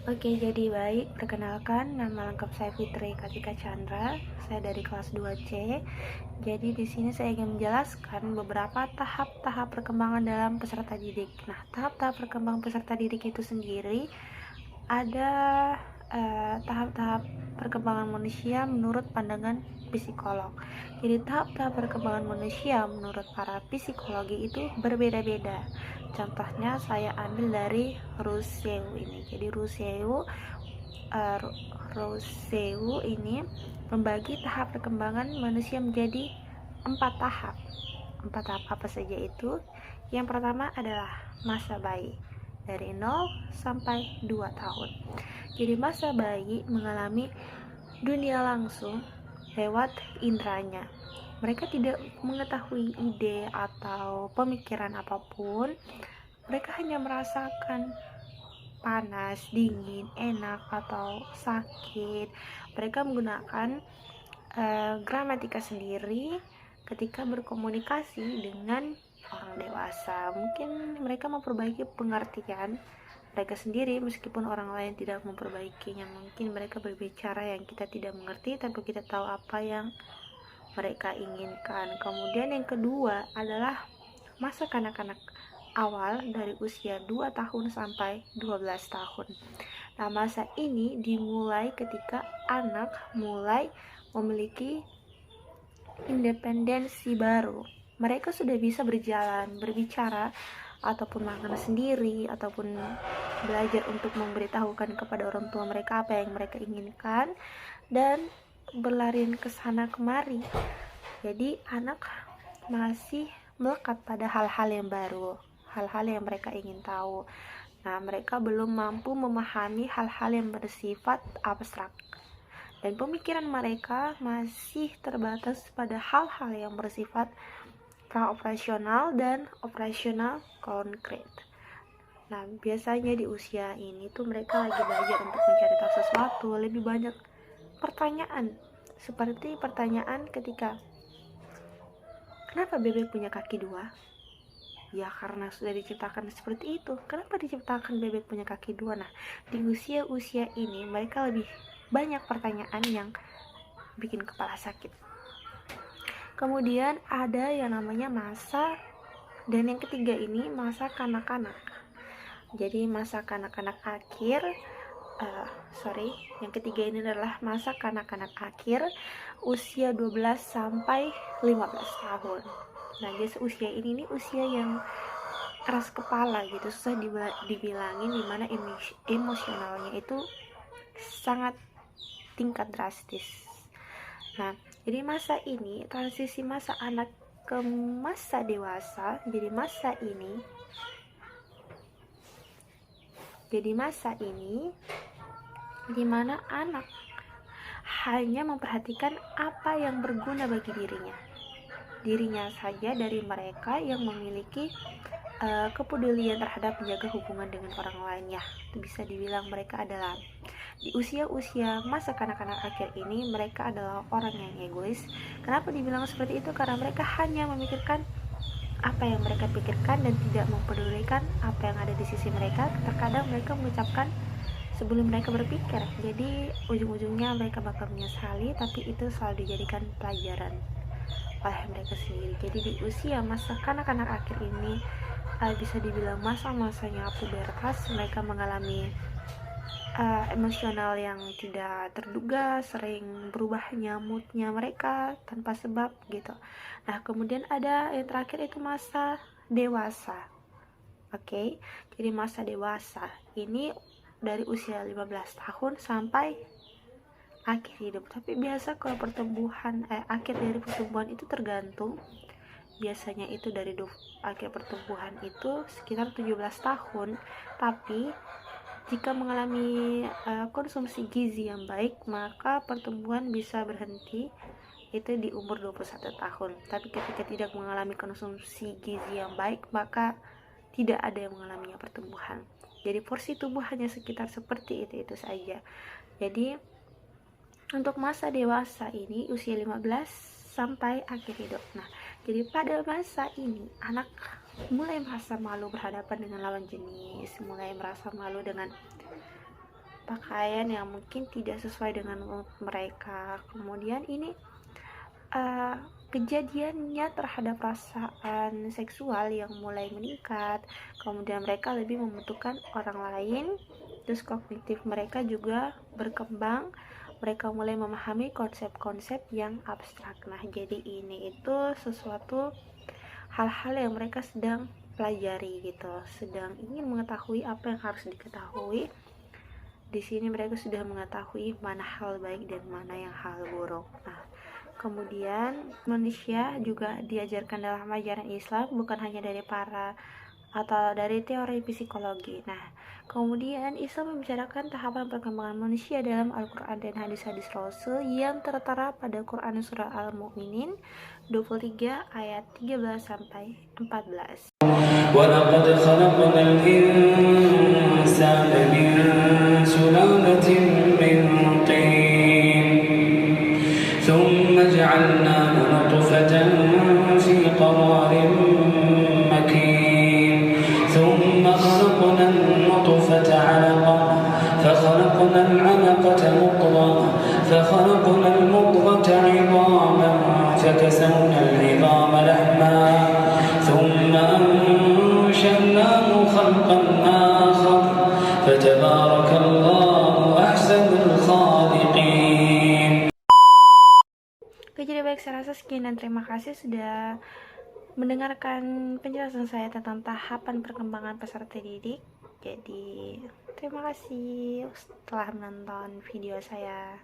Oke, jadi baik. Perkenalkan, nama lengkap saya Fitri Kartika Chandra. Saya dari kelas 2C. Jadi di sini saya ingin menjelaskan beberapa tahap-tahap perkembangan dalam peserta didik. Nah, tahap-tahap perkembangan peserta didik itu sendiri ada tahap-tahap perkembangan manusia menurut pandangan psikolog. Jadi tahap-tahap perkembangan manusia menurut para psikologi itu berbeda-beda. Contohnya saya ambil dari Rousseau ini. Jadi uh, Rousseau ini membagi tahap perkembangan manusia menjadi 4 tahap. 4 tahap apa saja itu? Yang pertama adalah masa bayi, dari 0 sampai 2 tahun. Jadi masa bayi mengalami dunia langsung lewat indranya. Mereka tidak mengetahui ide atau pemikiran apapun. Mereka hanya merasakan panas, dingin, enak, atau sakit. Mereka menggunakan gramatika sendiri ketika berkomunikasi dengan orang dewasa. Mungkin mereka memperbaiki pengertian mereka sendiri meskipun orang lain tidak memperbaikinya. Mungkin mereka berbicara yang kita tidak mengerti, tapi kita tahu apa yang mereka inginkan. Kemudian yang kedua adalah masa kanak-kanak awal dari usia 2 tahun sampai 12 tahun. Nah, masa ini dimulai ketika anak mulai memiliki independensi baru. Mereka sudah bisa berjalan, berbicara, ataupun makan sendiri, ataupun belajar untuk memberitahukan kepada orang tua mereka apa yang mereka inginkan, dan berlarian ke sana kemari. Jadi anak masih melekat pada hal-hal yang baru, hal-hal yang mereka ingin tahu. Nah, mereka belum mampu memahami hal-hal yang bersifat abstrak, dan pemikiran mereka masih terbatas pada hal-hal yang bersifat pra-operasional dan operasional konkret. Nah, biasanya di usia ini tuh mereka lagi belajar untuk mencari tahu sesuatu, lebih banyak pertanyaan. Seperti pertanyaan ketika, kenapa bebek punya kaki 2? Ya karena sudah diciptakan seperti itu. Kenapa diciptakan bebek punya kaki 2? Nah, di usia-usia ini mereka lebih banyak pertanyaan yang bikin kepala sakit. Kemudian ada yang namanya masa, dan yang ketiga ini masa kanak-kanak. Jadi masa kanak-kanak akhir, yang ketiga ini adalah masa kanak-kanak akhir usia 12 sampai 15 tahun. Nah, jadi usia ini nih usia yang keras kepala gitu, susah dibilangin, dimana emosionalnya itu sangat tingkat drastis. Nah, jadi masa ini, transisi masa anak ke masa dewasa, jadi masa ini dimana anak hanya memperhatikan apa yang berguna bagi dirinya saja, dari mereka yang memiliki kepedulian terhadap menjaga hubungan dengan orang lain. Ya, itu bisa dibilang mereka adalah di usia-usia masa kanak-kanak akhir ini, mereka adalah orang yang egois. Kenapa dibilang seperti itu? Karena mereka hanya memikirkan apa yang mereka pikirkan dan tidak mempedulikan apa yang ada di sisi mereka. Terkadang mereka mengucapkan sebelum mereka berpikir, jadi ujung-ujungnya mereka bakal menyesali, tapi itu selalu dijadikan pelajaran oleh mereka sendiri. Jadi di usia masa kanak-kanak akhir ini bisa dibilang masa-masanya pubertas. Mereka mengalami emosional yang tidak terduga, sering berubahnya moodnya mereka tanpa sebab gitu. Nah, kemudian ada yang terakhir itu masa dewasa. Oke, jadi masa dewasa ini dari usia 15 tahun sampai akhir hidup. Tapi biasa kalau akhir dari pertumbuhan itu tergantung. Biasanya itu dari akhir pertumbuhan itu sekitar 17 tahun. Tapi jika mengalami konsumsi gizi yang baik, maka pertumbuhan bisa berhenti itu di umur 21 tahun. Tapi ketika tidak mengalami konsumsi gizi yang baik, maka tidak ada yang mengalaminya pertumbuhan. Jadi porsi tubuh hanya sekitar seperti itu saja. Jadi untuk masa dewasa ini usia 15 sampai akhir hidup. Nah, jadi pada masa ini anak mulai merasa malu berhadapan dengan lawan jenis, mulai merasa malu dengan pakaian yang mungkin tidak sesuai dengan mood mereka. Kemudian ini kejadiannya terhadap perasaan seksual yang mulai meningkat, kemudian mereka lebih membutuhkan orang lain, terus kognitif mereka juga berkembang, mereka mulai memahami konsep-konsep yang abstrak. Nah, jadi ini itu sesuatu hal-hal yang mereka sedang pelajari gitu, sedang ingin mengetahui apa yang harus diketahui. Di sini mereka sudah mengetahui mana hal baik dan mana yang hal buruk. Nah, kemudian manusia juga diajarkan dalam ajaran Islam, bukan hanya dari para atau dari teori psikologi. Nah, kemudian Islam membicarakan tahapan perkembangan manusia dalam Al-Quran dan hadis-hadis Rasul yang tertera pada Quran surah Al-Mu'minin 23 ayat 13 sampai 14. وَلَقَدْ خَلَقْنَا الْإِنسَانَ مِنْ سُلَالَةٍ مِنْ طِينٍ ثُمَّ جَعَلْنَاهُ نُطْفَةً فِي قَرَارٍ مَكِينٍ ثُمَّ خَلَقْنَا النُّطْفَةَ عَلَقَةً فَخَلَقْنَا الْعَلَقَةَ مُضْغَةً فَخَلَقْنَا الْمُضْغَةَ عِظَامًا فَكَسَوْنَا الْعِظَامَ لَحْمًا ثُمَّ أنشأناه خلقا آخر فتبارك الله أحسن الخالقين. Oke, jadi baik, saya rasa sekian dan terima kasih sudah mendengarkan penjelasan saya tentang tahapan perkembangan peserta didik. Jadi terima kasih telah menonton video saya.